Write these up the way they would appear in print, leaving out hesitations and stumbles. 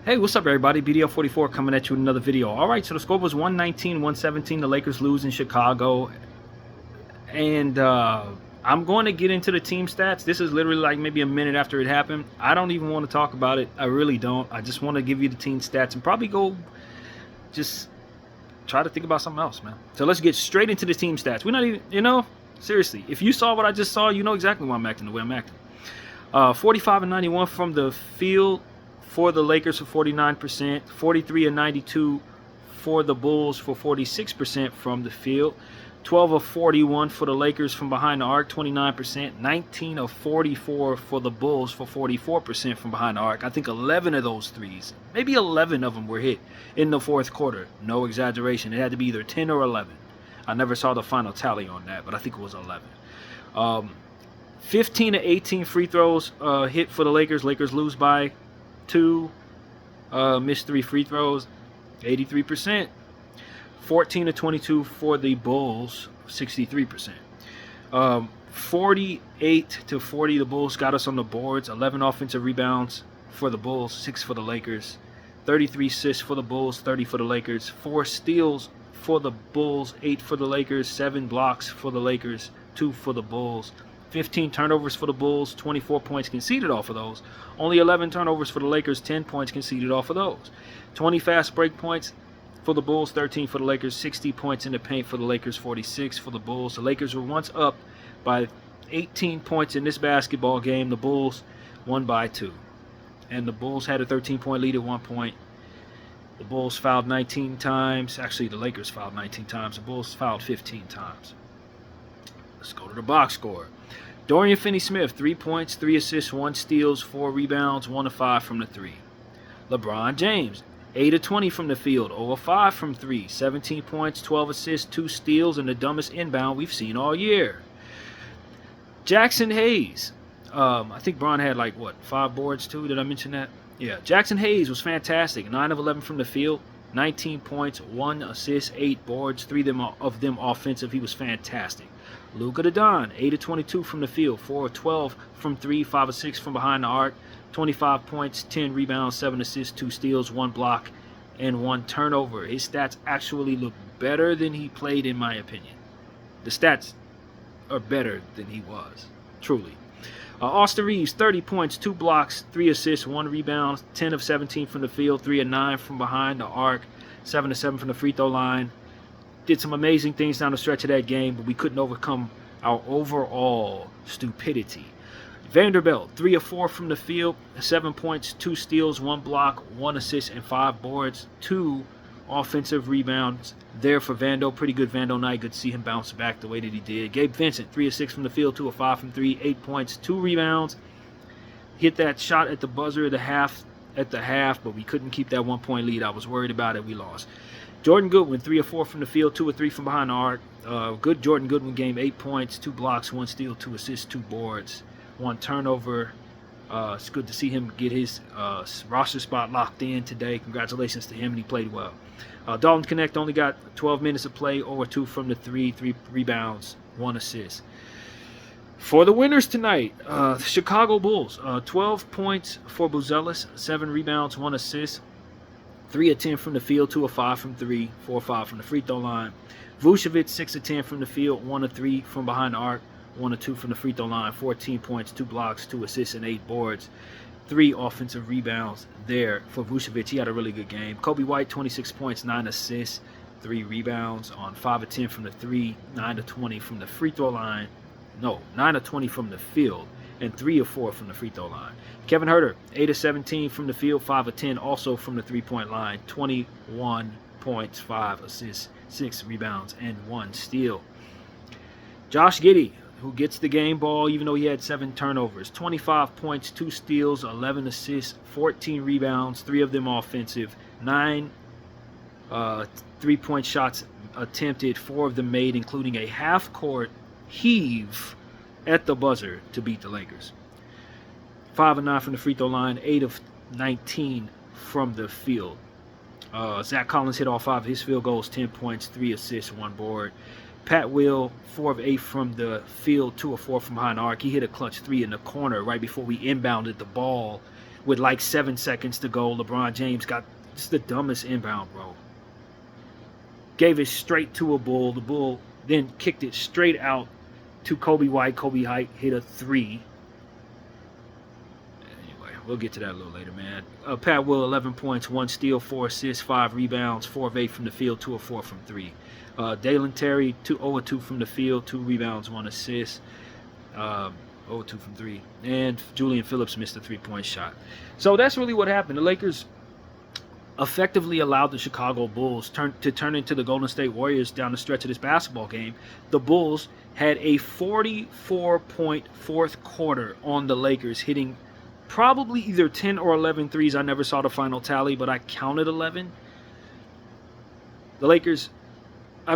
Hey, what's up, everybody? BDL44 coming at you with another video. All right, so the score was 119-117. The Lakers lose in Chicago. And I'm going to get into the team stats. This is literally like maybe a minute after it happened. I don't even want to talk about it. I really don't. I just want to give you the team stats and probably go just try to think about something else, man. So let's get straight into the team stats. We're not even, seriously. If you saw what I just saw, you know exactly why I'm acting the way I'm acting. 45 and 91 from the field for the Lakers for 49%, 43 and 92 for the Bulls for 46% from the field, 12 of 41 for the Lakers from behind the arc, 29%, 19 of 44 for the Bulls for 44% from behind the arc. I think 11 of those threes, maybe 11 of them were hit in the fourth quarter. No exaggeration. It had to be either 10 or 11. I never saw the final tally on that, but I think it was 11. 15 to 18 free throws hit for the Lakers. Lakers lose by 2, missed 3 free throws, 83%. 14 to 22 for the Bulls, 63%. 48 to 40, the Bulls got us on the boards. 11 offensive rebounds for the Bulls, 6 for the Lakers. 33 assists for the Bulls, 30 for the Lakers. 4 steals for the Bulls, 8 for the Lakers. 7 blocks for the Lakers, 2 for the Bulls. 15 turnovers for the Bulls, 24 points conceded off of those. Only 11 turnovers for the Lakers, 10 points conceded off of those. 20 fast break points for the Bulls, 13 for the Lakers. 60 points in the paint for the Lakers, 46 for the Bulls. The Lakers were once up by 18 points in this basketball game. The Bulls won by 2. And the Bulls had a 13-point lead at one point. The Bulls fouled 19 times. Actually, the Lakers fouled 19 times. The Bulls fouled 15 times. Let's go to the box score. Dorian Finney-Smith, 3 points, 3 assists, 1 steals, 4 rebounds, 1 of 5 from the 3. LeBron James, 8 of 20 from the field, 0 of 5 from 3, 17 points, 12 assists, 2 steals, and the dumbest inbound we've seen all year. Jackson Hayes, I think Bron had 5 boards too. Did I mention that? Yeah, Jackson Hayes was fantastic. 9 of 11 from the field, 19 points, 1 assist, 8 boards, 3 of them offensive. He was fantastic. Luka Doncic, 8 of 22 from the field, 4 of 12 from 3, 5 of 6 from behind the arc, 25 points, 10 rebounds, 7 assists, 2 steals, 1 block, and 1 turnover. His stats actually look better than he played, in my opinion. The stats are better than he was, truly. Austin Reeves, 30 points, 2 blocks, 3 assists, 1 rebound, 10 of 17 from the field, 3 of 9 from behind the arc, 7 of 7 from the free throw line. Did some amazing things down the stretch of that game, but we couldn't overcome our overall stupidity. Vanderbilt, 3 of 4 from the field, 7 points, 2 steals, 1 block, 1 assist, and 5 boards, 2 offensive rebounds there for Vando. Pretty good Vando night. Good to see him bounce back the way that he did. Gabe Vincent, 3 of 6 from the field, 2 of 5 from 3, 8 points, 2 rebounds. Hit that shot at the buzzer at the half, but we couldn't keep that 1-point lead. I was worried about it. We lost. Jordan Goodwin, 3 of 4 from the field, 2 of 3 from behind the arc. Good Jordan Goodwin game, 8 points, 2 blocks, 1 steal, 2 assists, 2 boards, 1 turnover. It's good to see him get his roster spot locked in today. Congratulations to him, and he played well. Dalton Connect only got 12 minutes of play, 0 of 2 from the 3, 3 rebounds, 1 assist. For the winners tonight, the Chicago Bulls, 12 points for Buzelis, 7 rebounds, 1 assist. 3 of 10 from the field, 2 of 5 from 3, 4 of 5 from the free throw line. Vucevic, 6 of 10 from the field, 1 of 3 from behind the arc, 1 of 2 from the free throw line, 14 points, 2 blocks, 2 assists, and 8 boards. 3 offensive rebounds there for Vucevic. He had a really good game. Kobe White, 26 points, 9 assists, 3 rebounds on 5 of 10 from the 3, 9 of 20 from the free throw line. No, 9 of 20 from the field, and 3 of 4 from the free throw line. Kevin Huerter, 8 of 17 from the field, 5 of 10 also from the 3-point line, 21 points, 5 assists, 6 rebounds, and 1 steal. Josh Giddey, who gets the game ball even though he had 7 turnovers, 25 points, 2 steals, 11 assists, 14 rebounds, 3 of them offensive, 9 3-point shots attempted, 4 of them made, including a half-court heave at the buzzer to beat the Lakers. 5 of 9 from the free throw line, 8 of 19 from the field. Zach Collins hit all 5 of his field goals, 10 points, 3 assists, 1 board. Pat Will, 4 of 8 from the field, 2 of 4 from behind the arc. He hit a clutch 3 in the corner right before we inbounded the ball with like 7 seconds to go. LeBron James got just the dumbest inbound, bro. Gave it straight to a Bull. The Bull then kicked it straight out to Kobe White. Kobe White hit a 3. Anyway, we'll get to that a little later, man. Pat Will, 11 points, 1 steal, 4 assists, 5 rebounds, 4 of 8 from the field, 2 of 4 from 3. Dalen Terry, 0 of 2 from the field, 2 rebounds, 1 assist, 0 of 2 from 3. And Julian Phillips missed a 3-point shot. So that's really what happened. The Lakers effectively allowed the Chicago Bulls to turn into the Golden State Warriors down the stretch of this basketball game. The Bulls had a 44-point fourth quarter on the Lakers, hitting probably either 10 or 11 threes. I never saw the final tally, but I counted 11. The Lakers, I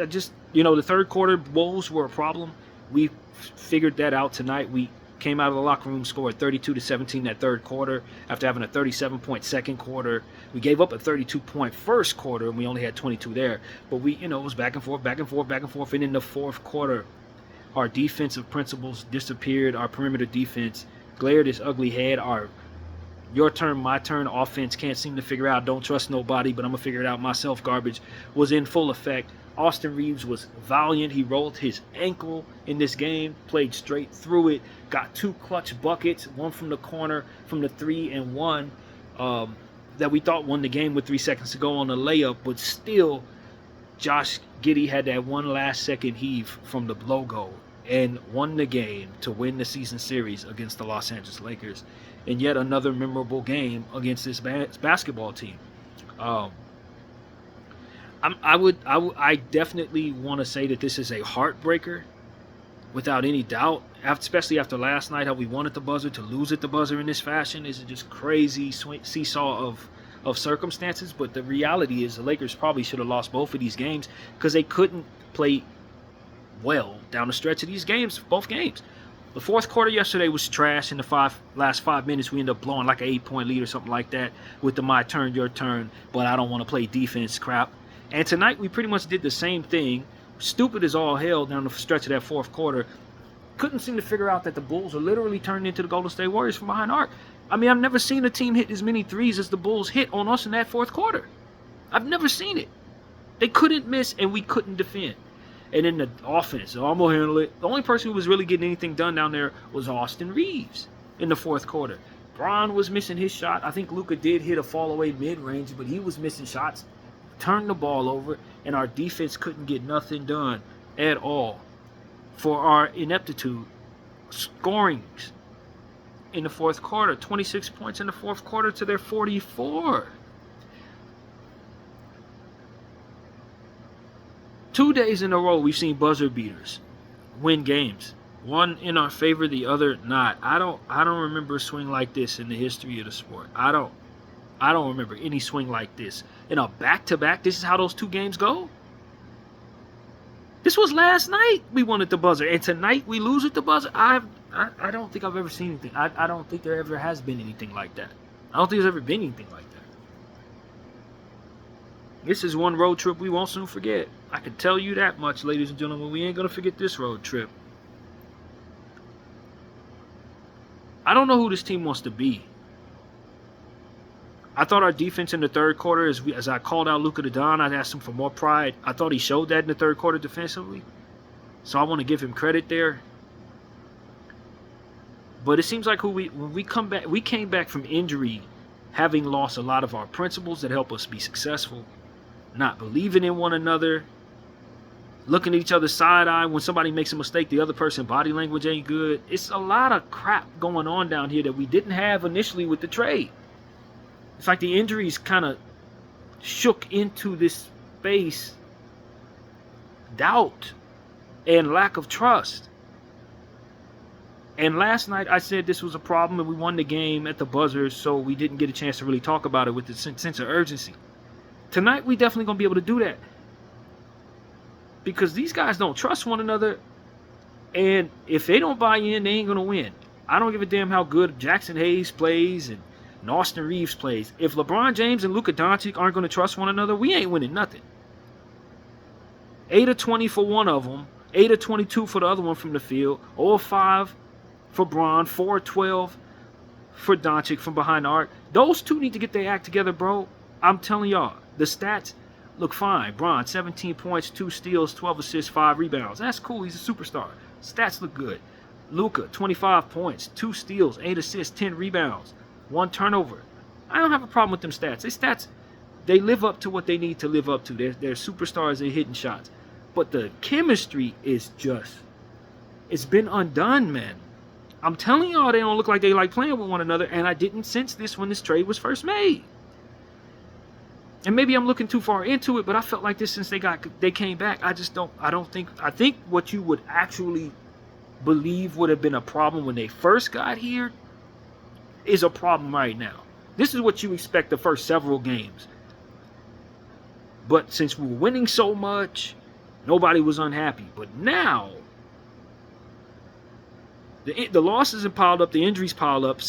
just, the third quarter Bulls were a problem. We figured that out tonight. We came out of the locker room, scored 32-17 that third quarter after having a 37-point second quarter. We gave up a 32-point first quarter, and we only had 22 there. But it was back and forth. And in the fourth quarter, our defensive principles disappeared. Our perimeter defense glared its ugly head. Our your turn, my turn offense can't seem to figure out, don't trust nobody, but I'm going to figure it out myself garbage was in full effect. Austin Reeves was valiant. He rolled his ankle in this game, played straight through it, got 2 clutch buckets, one from the corner from the 3 and 1 that we thought won the game with 3 seconds to go on the layup, but still Josh Giddey had that one last second heave from the logo and won the game to win the season series against the Los Angeles Lakers. And yet another memorable game against this basketball team. I definitely want to say that this is a heartbreaker, without any doubt. Especially after last night, how we won at the buzzer, to lose at the buzzer in this fashion is just crazy seesaw of circumstances. But the reality is the Lakers probably should have lost both of these games because they couldn't play well down the stretch of these games, both games. The fourth quarter yesterday was trash. In the last 5 minutes, we ended up blowing like an 8-point lead or something like that with the my turn, your turn, but I don't want to play defense crap. And tonight we pretty much did the same thing. Stupid as all hell down the stretch of that fourth quarter. Couldn't seem to figure out that the Bulls are literally turning into the Golden State Warriors from behind arc. I've never seen a team hit as many threes as the Bulls hit on us in that fourth quarter. I've never seen it. They couldn't miss and we couldn't defend. And then the offense, I'm going to handle it. The only person who was really getting anything done down there was Austin Reeves in the fourth quarter. Bron was missing his shot. I think Luka did hit a fall-away mid-range, but he was missing shots. Turned the ball over, and our defense couldn't get nothing done at all for our ineptitude. Scoring in the fourth quarter, 26 points in the fourth quarter to their 44. 2 days in a row, we've seen buzzer beaters win games. One in our favor, the other not. I don't remember a swing like this in the history of the sport. I don't remember any swing like this. In a back-to-back, this is how those 2 games go? This was last night we won at the buzzer, and tonight we lose at the buzzer? I don't think I've ever seen anything. I don't think there ever has been anything like that. I don't think there's ever been anything like that. This is one road trip we won't soon forget. I can tell you that much, ladies and gentlemen. We ain't going to forget this road trip. I don't know who this team wants to be. I thought our defense in the third quarter, as I called out Luka Doncic, I asked him for more pride. I thought he showed that in the third quarter defensively. So I want to give him credit there. But it seems like when we came back from injury, having lost a lot of our principles that help us be successful, not believing in one another, looking at each other side-eye. When somebody makes a mistake, the other person's body language ain't good. It's a lot of crap going on down here that we didn't have initially with the trade. It's like the injuries kind of shook into this space doubt and lack of trust. And last night I said this was a problem and we won the game at the buzzer, so we didn't get a chance to really talk about it with the sense of urgency. Tonight we definitely going to be able to do that. Because these guys don't trust one another. And if they don't buy in, they ain't going to win. I don't give a damn how good Jackson Hayes plays and Austin Reeves plays. If LeBron James and Luka Doncic aren't going to trust one another, we ain't winning nothing. 8 of 20 for one of them. 8 of 22 for the other one from the field. 0 of 5 for Bron. 4 of 12 for Doncic from behind the arc. Those two need to get their act together, bro. I'm telling y'all, the stats look fine. Bron, 17 points, 2 steals, 12 assists, 5 rebounds. That's cool. He's a superstar. Stats look good. Luka, 25 points, 2 steals, 8 assists, 10 rebounds, 1 turnover. I don't have a problem with them stats. These stats, they live up to what they need to live up to. They're superstars. They're hitting shots. But the chemistry is just, it's been undone, man. I'm telling y'all, they don't look like they like playing with one another, and I didn't sense this when this trade was first made. And maybe I'm looking too far into it, but I felt like this since they came back. I think what you would actually believe would have been a problem when they first got here is a problem right now. This is what you expect the first several games. But since we were winning so much, nobody was unhappy. But now, the losses have piled up, the injuries piled up.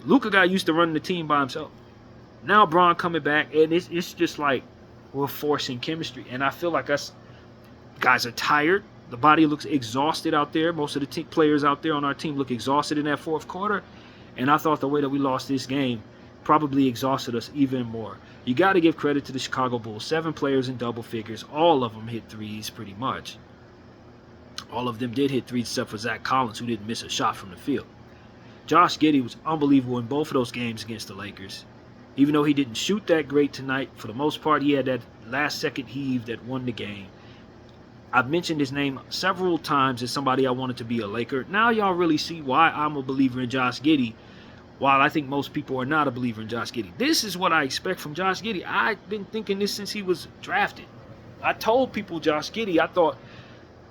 Luka got used to running the team by himself. Now Bron coming back, and it's just like we're forcing chemistry. And I feel like us guys are tired. The body looks exhausted out there. Most of the players out there on our team look exhausted in that fourth quarter. And I thought the way that we lost this game probably exhausted us even more. You got to give credit to the Chicago Bulls. 7 players in double figures. All of them hit threes pretty much. All of them did hit threes except for Zach Collins, who didn't miss a shot from the field. Josh Giddey was unbelievable in both of those games against the Lakers. Even though he didn't shoot that great tonight, for the most part, he had that last-second heave that won the game. I've mentioned his name several times as somebody I wanted to be a Laker. Now y'all really see why I'm a believer in Josh Giddey, while I think most people are not a believer in Josh Giddey. This is what I expect from Josh Giddey. I've been thinking this since he was drafted. I told people Josh Giddey, I thought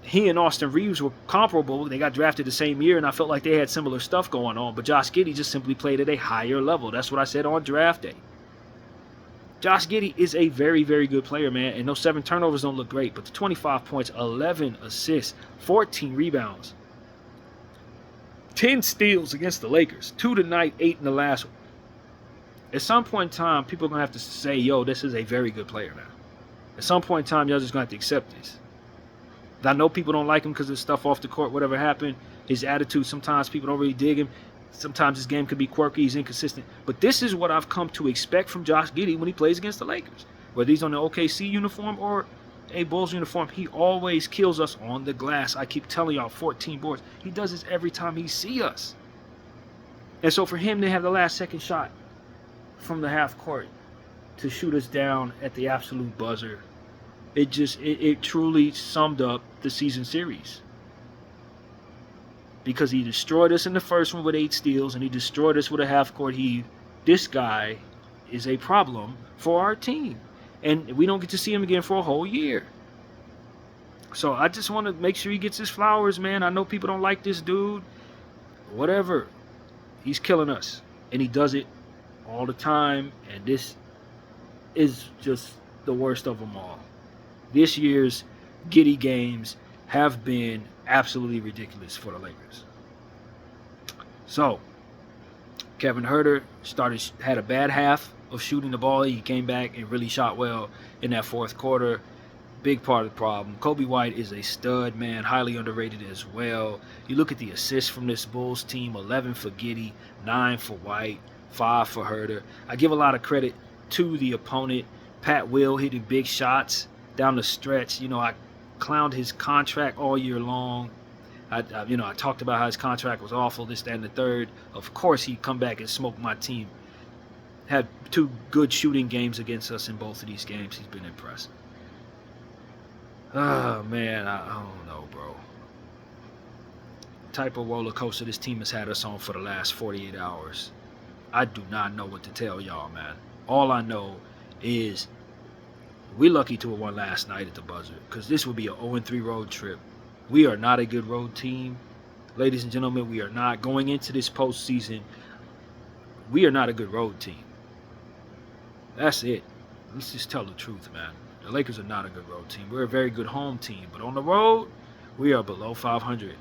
he and Austin Reeves were comparable. They got drafted the same year, and I felt like they had similar stuff going on. But Josh Giddey just simply played at a higher level. That's what I said on draft day. Josh Giddey is a very, very good player, man. And those 7 turnovers don't look great. But the 25 points, 11 assists, 14 rebounds, 10 steals against the Lakers. 2 tonight, 8 in the last one. At some point in time, people are going to have to say, yo, this is a very good player now. At some point in time, y'all just going to have to accept this. I know people don't like him because of stuff off the court, whatever happened. His attitude, sometimes people don't really dig him. Sometimes his game could be quirky, he's inconsistent. But this is what I've come to expect from Josh Giddey when he plays against the Lakers. Whether he's on the OKC uniform or a Bulls uniform, he always kills us on the glass. I keep telling y'all, 14 boards. He does this every time he sees us. And so for him to have the last second shot from the half court to shoot us down at the absolute buzzer, it truly summed up the season series. Because he destroyed us in the first one with 8 steals, and he destroyed us with a half-court heave. This guy is a problem for our team. And we don't get to see him again for a whole year. So I just want to make sure he gets his flowers, man. I know people don't like this dude. Whatever. He's killing us. And he does it all the time. And this is just the worst of them all. This year's Giddey games have been absolutely ridiculous for the Lakers. So, Kevin Huerter had a bad half of shooting the ball. He came back and really shot well in that fourth quarter. Big part of the problem. Coby White is a stud, man, highly underrated as well. You look at the assists from this Bulls team, 11 for Giddey, 9 for White, 5 for Huerter. I give a lot of credit to the opponent. Pat Will hitting big shots down the stretch. You know, I clowned his contract all year long. I talked about how his contract was awful, this, that, and the third. Of course, he'd come back and smoke my team. Had 2 good shooting games against us in both of these games. He's been impressive. Oh, man, I don't know, bro. Type of roller coaster this team has had us on for the last 48 hours. I do not know what to tell y'all, man. All I know is we're lucky to have won last night at the buzzer, because this would be an 0-3 road trip. We are not a good road team. Ladies and gentlemen, we are not going into this postseason. We are not a good road team. That's it. Let's just tell the truth, man. The Lakers are not a good road team. We're a very good home team. But on the road, we are below 500.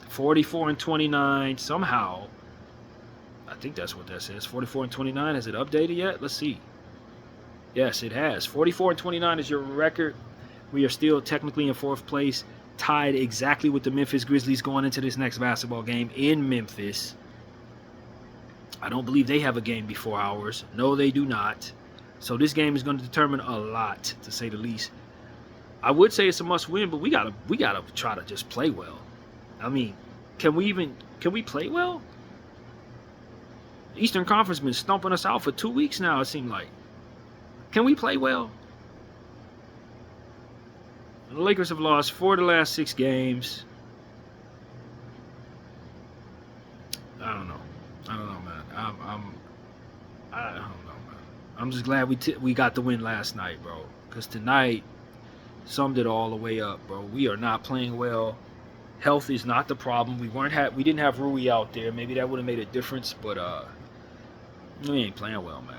44-29 somehow. I think that's what that says. 44-29. Has it updated yet? Let's see. Yes, it has. 44-29 is your record. We are still technically in 4th place, tied exactly with the Memphis Grizzlies going into this next basketball game in Memphis. I don't believe they have a game before ours. No, they do not. So this game is going to determine a lot, to say the least. I would say it's a must-win, but we gotta try to just play well. I mean, can we play well? The Eastern Conference been stomping us out for 2 weeks now. It seemed like. Can we play well? The Lakers have lost 4 of the last 6 games. I don't know, man. I don't know, man. I'm just glad we got the win last night, bro. Because tonight summed it all the way up, bro. We are not playing well. Health is not the problem. We didn't have Rui out there. Maybe that would have made a difference, but we ain't playing well, man.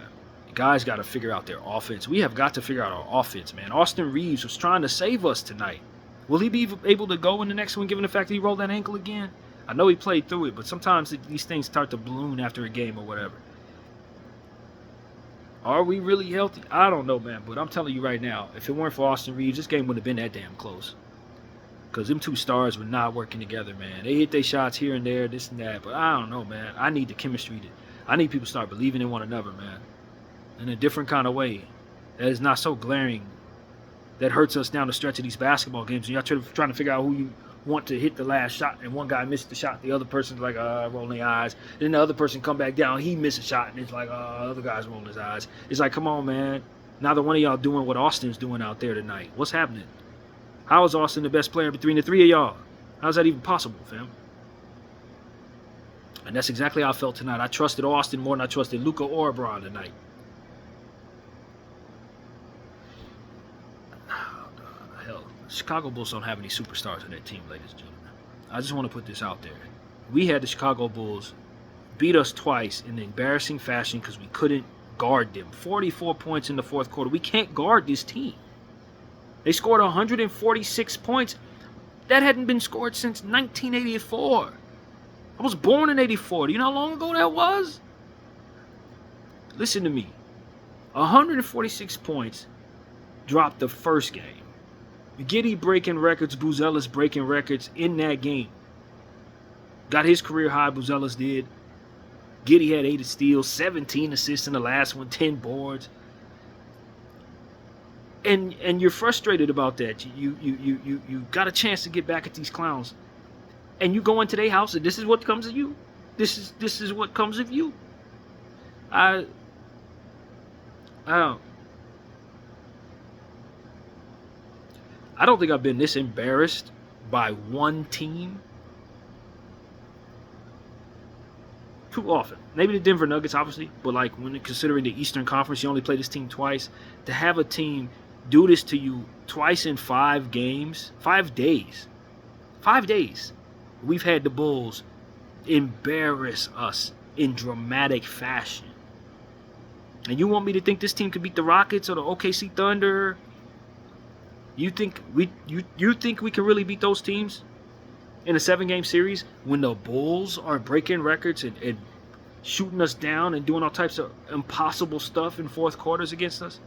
The guys got to figure out their offense. We have got to figure out our offense, man. Austin Reeves was trying to save us tonight. Will he be able to go in the next one, given the fact that he rolled that ankle again? I know he played through it, but sometimes these things start to balloon after a game or whatever. Are we really healthy? I don't know, man. But I'm telling you right now, if it weren't for Austin Reeves, this game wouldn't have been that damn close. Because them two stars were not working together, man. They hit their shots here and there, this and that. But I don't know, man. I need the chemistry. I need people to start believing in one another, man. In a different kind of way. That is not so glaring. That hurts us down the stretch of these basketball games. And y'all trying to figure out who you want to hit the last shot, and one guy missed the shot, the other person's like rolling their eyes, then the other person come back down, he missed a shot, and it's like the other guy's rolling his eyes. It's like, come on, man, neither one of y'all doing what Austin's doing out there tonight. What's happening? How is Austin the best player between the three of y'all? How's that even possible, fam? And that's exactly how I felt tonight. I trusted Austin more than I trusted Luka or Bron tonight. Hell, Chicago Bulls don't have any superstars on their team, ladies and gentlemen. I just want to put this out there. We had the Chicago Bulls beat us twice in embarrassing fashion because we couldn't guard them. 44 points in the fourth quarter. We can't guard this team. They scored 146 points. That hadn't been scored since 1984. I was born in 84. Do you know how long ago that was? Listen to me. 146 points dropped the first game. Giddey breaking records, Buzelis breaking records in that game. Got his career high, Buzelis did. Giddey had 8 steals, 17 assists in the last one, 10 boards. And you're frustrated about that. You got a chance to get back at these clowns. And you go into their house and this is what comes of you. This is what comes of you. I don't think I've been this embarrassed by one team too often. Maybe the Denver Nuggets, obviously, but like when considering the Eastern Conference, you only play this team twice. To have a team do this to you twice in 5 games, 5 days. 5 days. We've had the Bulls embarrass us in dramatic fashion. And you want me to think this team could beat the Rockets or the OKC Thunder? You think we can really beat those teams in a 7-game series when the Bulls are breaking records and shooting us down and doing all types of impossible stuff in fourth quarters against us?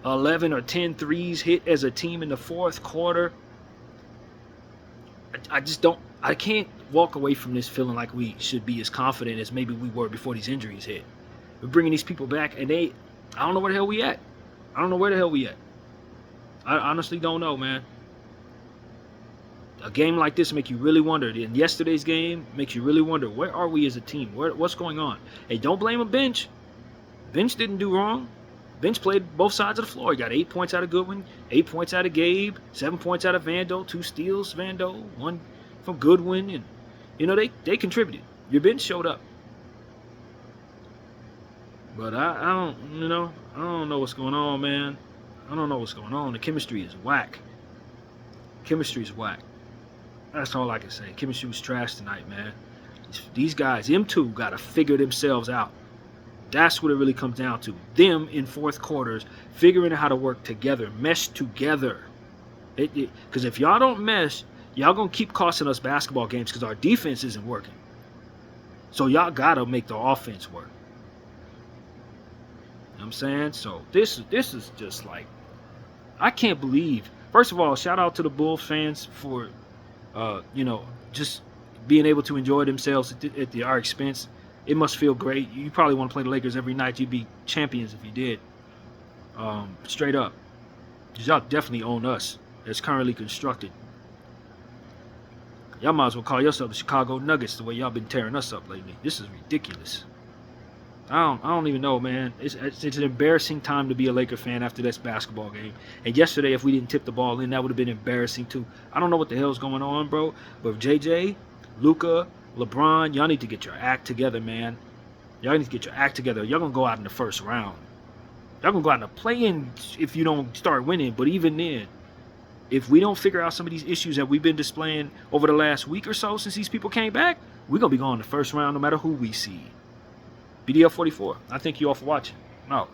11 or 10 threes hit as a team in the fourth quarter. I can't walk away from this feeling like we should be as confident as maybe we were before these injuries hit. We're bringing these people back and I don't know where the hell we at. I don't know where the hell we at. I honestly don't know, man. A game like this make you really wonder. And yesterday's game makes you really wonder, where are we as a team? What's going on? Hey, don't blame a bench. Bench didn't do wrong. Bench played both sides of the floor. He got 8 points out of Goodwin, 8 points out of Gabe, 7 points out of Vando, 2 steals, Vando, 1 from Goodwin. And, they contributed. Your bench showed up. But I don't know what's going on, man. I don't know what's going on. The chemistry is whack. Chemistry is whack. That's all I can say. Chemistry was trash tonight, man. These guys, them two, got to figure themselves out. That's what it really comes down to. Them in fourth quarters, figuring out how to work together, mesh together. Because if y'all don't mesh, y'all going to keep costing us basketball games because our defense isn't working. So y'all got to make the offense work. You know what I'm saying? So this is just like, I can't believe. First of all, shout out to the Bulls fans for, just being able to enjoy themselves at our expense. it must feel great. You probably want to play the Lakers every night. You'd be champions if you did. Straight up. Y'all definitely own us as currently constructed. Y'all might as well call yourself the Chicago Nuggets the way y'all been tearing us up lately. This is ridiculous. I don't even know, man. It's an embarrassing time to be a Laker fan after this basketball game. And yesterday, if we didn't tip the ball in, that would have been embarrassing too. I don't know what the hell's going on, bro. But JJ, Luka, LeBron, y'all need to get your act together, man. Y'all need to get your act together. Y'all gonna go out in the first round. Y'all gonna go out in the play-in if you don't start winning. But even then, if we don't figure out some of these issues that we've been displaying over the last week or so since these people came back, we're gonna be going in the first round no matter who we see. BDL 44. I thank you all for watching. I'm out.